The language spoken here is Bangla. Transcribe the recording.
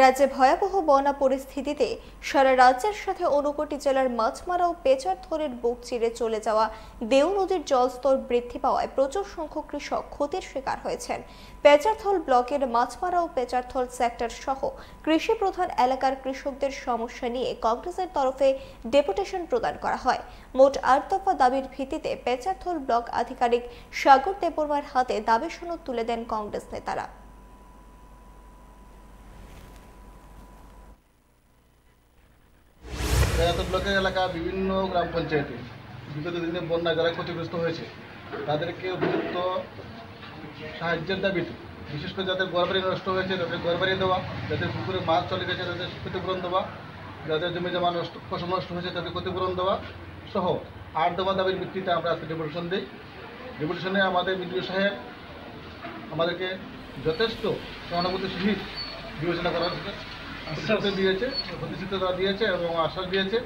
রাজ্যে ভয়াবহ বন্যা পরিস্থিতিতে সারা রাজ্যের সাথে 59 জেলার মাছমারা ও পেচারথলের বুক চিরে চলে যাওয়া দেও নদীর জলস্তর বৃদ্ধি পাওয়ায় প্রচুর সংখ্যক কৃষক ক্ষতির শিকার হয়েছেন। পেচারথল ব্লকের মাছমারা ও পেচারথল সেক্টর সহ কৃষি প্রধান এলাকার কৃষকদের সমস্যা নিয়ে কংগ্রেসের তরফে ডেপুটেশন প্রদান করা হয়। মোট 8 দফা দাবির ভিত্তিতে পেচারথল ব্লক আধিকারিক সাগর দেববর্মার হাতে দাবি সনদ তুলে দেন কংগ্রেস নেতারা। ব্লকের এলাকা বিভিন্ন গ্রাম পঞ্চায়েতে বিগত দিনে বন্যা যারা ক্ষতিগ্রস্ত হয়েছে তাদেরকে উপযুক্ত সাহায্যের দাবিতে, বিশেষ করে যাদের ঘরবাড়ি নষ্ট হয়েছে তাদের ঘরবাড়ি দেওয়া, যাদের পুকুরে মাছ চলে গেছে তাদের ক্ষতিপূরণ দেওয়া, যাদের জমি জমা নষ্ট ফসল নষ্ট হয়েছে তাদের ক্ষতিপূরণ দেওয়া সহ 8 দফা দাবির ভিত্তিতে আমরা আজকে ডেপুটেশন দিই। ডেপুটেশনে আমাদের বিডিও সাহেব আমাদেরকে যথেষ্ট সহানুভূতির সহিত বিবেচনা করার প্রতিশ্রুতি দিয়েছে এবং আশ্বাস দিয়েছে